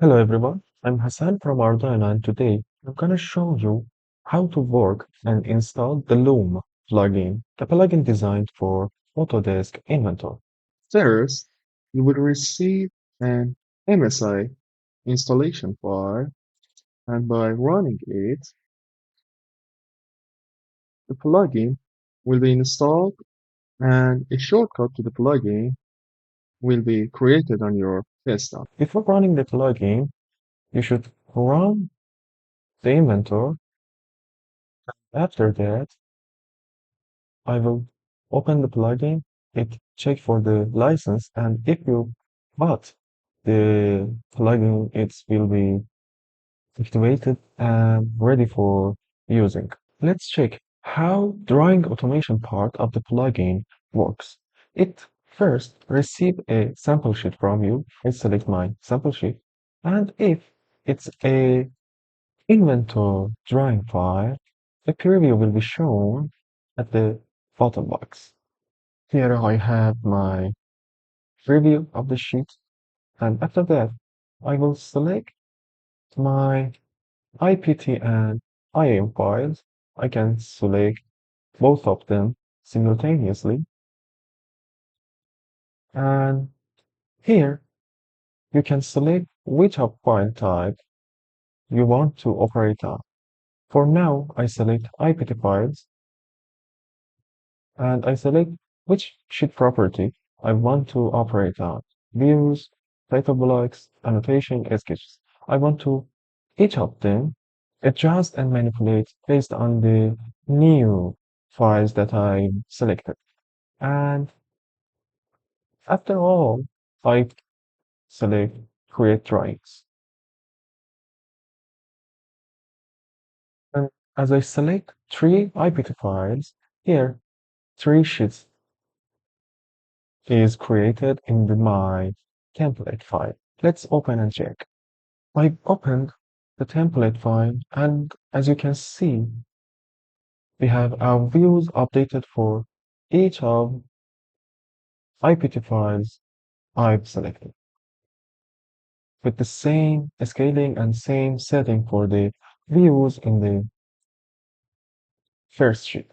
Hello everyone, I'm Hassan from Ardaena and today I'm gonna show you how to work and install the Loom plugin, the plugin designed for Autodesk Inventor. First, you will receive an MSI installation file, and by running it, the plugin will be installed and a shortcut to the plugin will be created on your desktop. Before running the plugin, you should run the Inventor. After that, I will open the plugin, check for the license, and if you bought the plugin, it will be activated and ready for using. Let's check how drawing automation part of the plugin works. It first receives a sample sheet from you. I select my sample sheet. And if it's a inventor drawing file, a preview will be shown at the bottom box. Here I have my preview of the sheet. And after that, I will select my IPT and IAM files. I can select both of them simultaneously. And here you can select which of file type you want to operate on. For now, I select IPT files and I select which sheet property I want to operate on. Views, data blocks, annotation, sketches. I want to each of them adjust and manipulate based on the new files that I selected. And after all, I select create drawings. And as I select three IPT files, here three sheets is created in my template file. Let's open and check. I opened the template file and as you can see, we have our views updated for each of IPT files I've selected with the same scaling and same setting for the views in the first sheet.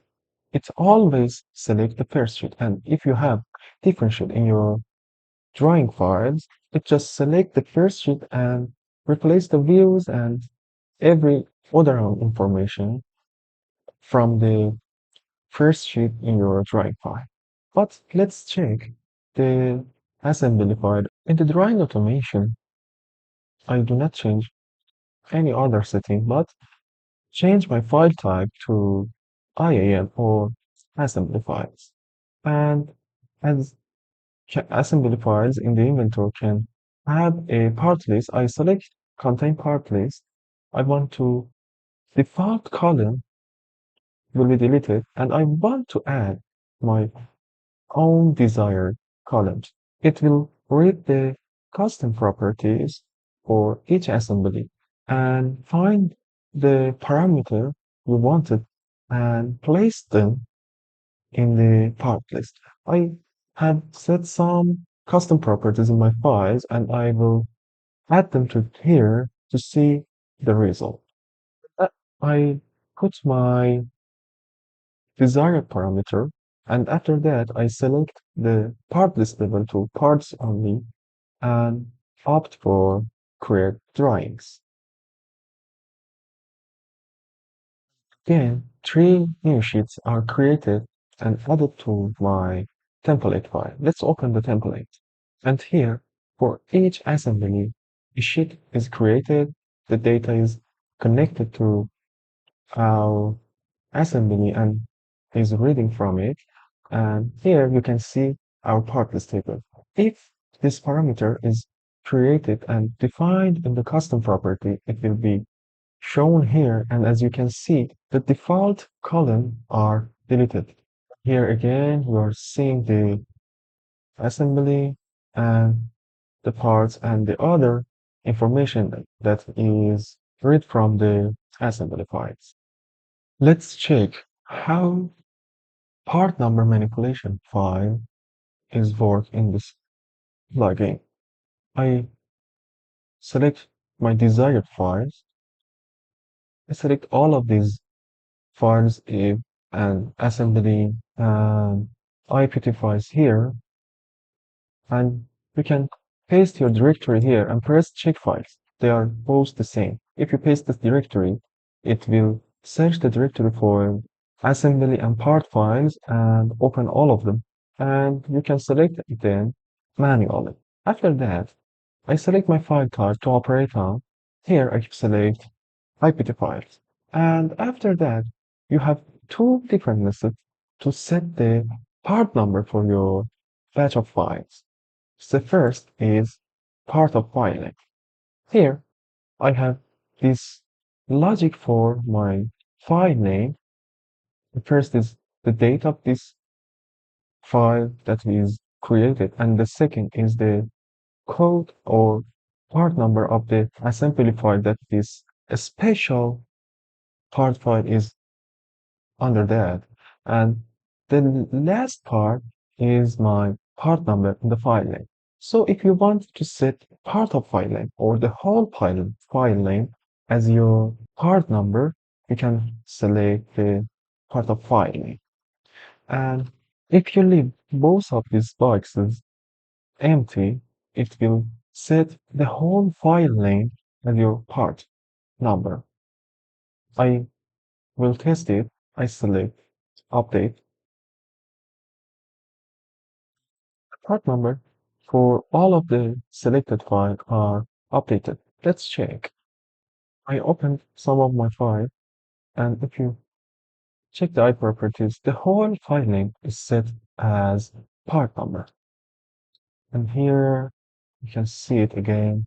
It's always select the first sheet. And if you have different sheet in your drawing files, it just select the first sheet and replace the views and every other information from the first sheet in your drawing file. But let's check the assembly file. In the drawing automation, I do not change any other setting, but change my file type to IAM or assembly files. And as assembly files in the inventory can have a part list, I select contain part list. I want to default column will be deleted and I want to add my own desired columns. It will read the custom properties for each assembly and find the parameter we wanted and place them in the part list. I have set some custom properties in my files and I will add them to here to see the result. I put my desired parameter and after that I select the part list level to parts only and opt for create drawings. Again, three new sheets are created and added to my template file. Let's open the template. And here, for each assembly, a sheet is created, the data is connected to our assembly and is reading from it. And here you can see our part list table. If this parameter is created and defined in the custom property, it will be shown here. And as you can see, the default column are deleted. Here again, we are seeing the assembly and the parts and the other information that is read from the assembly files. Let's check how part number manipulation file is work in this plugin. I select my desired files, I select all of these files if and assembly and IPT files here, and you can paste your directory here and press check files. They are both the same. If you paste this directory, it will search the directory for assembly and part files and open all of them. And you can select them manually. After that, I select my file type to operate on. Here I select IPT files. And after that, you have two different methods to set the part number for your batch of files. The first is part of filing. Here, I have this logic for my file name. The first is the date of this file that is created, and the second is the code or part number of the assembly file that this special part file is under that. And the last part is my part number in the file name. So if you want to set part of file name or the whole file name as your part number, you can select the part of file name. And if you leave both of these boxes empty, it will set the whole file name as your part number. I will test it. I select update part number for all of the selected files are updated. Let's check. I opened some of my files, and if you check the iProperties, the whole file name is set as part number. And here you can see it again.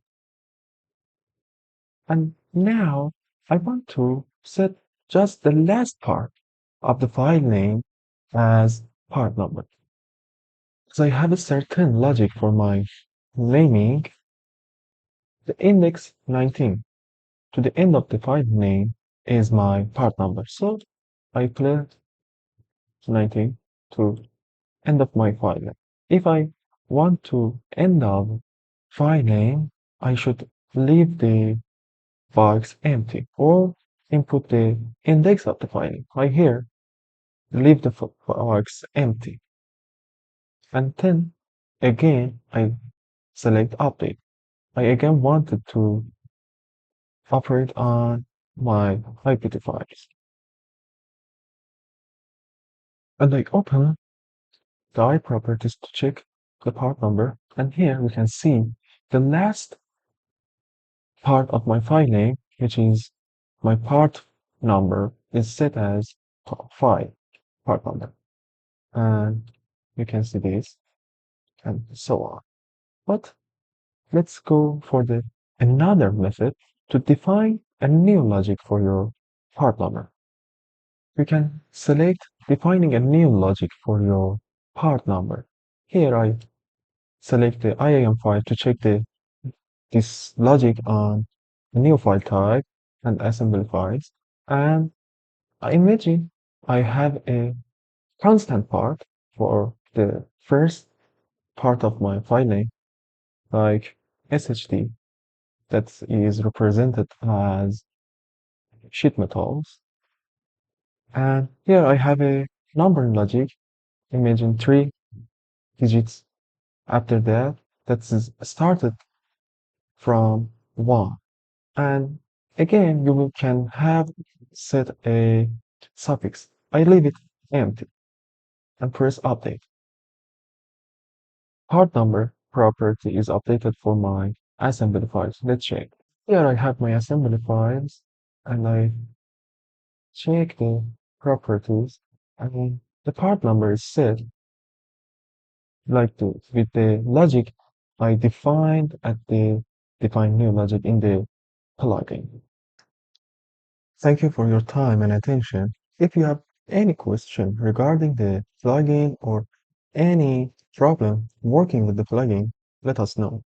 And now I want to set just the last part of the file name as part number. So I have a certain logic for my naming the index 19 to the end of the file name is my part number. So I put 19 to end of my file name. If I want to end of file name, I should leave the box empty or input the index of the file name. I here leave the box empty. And then again, I select update. I again wanted to operate on my IPT files. And I open the iProperties to check the part number. And here we can see the last part of my file name, which is my part number, is set as file part number. And you can see this and so on. But let's go for the another method to define a new logic for your part number. You can select defining a new logic for your part number. Here I select the IAM file to check this logic on new file type and assembly files. And I imagine I have a constant part for the first part of my file name, like SHD, that is represented as sheet metals. And here I have a numbering logic, imagine 3 digits after that, that is started from 1. And again, you can have set a suffix. I leave it empty and press update. Part number property is updated for my assembly files. Let's check. Here I have my assembly files and I check the properties and the part number is set like this with the logic I defined at the define new logic in the plugin. Thank you for your time and attention. If you have any question regarding the plugin or any problem working with the plugin, let us know.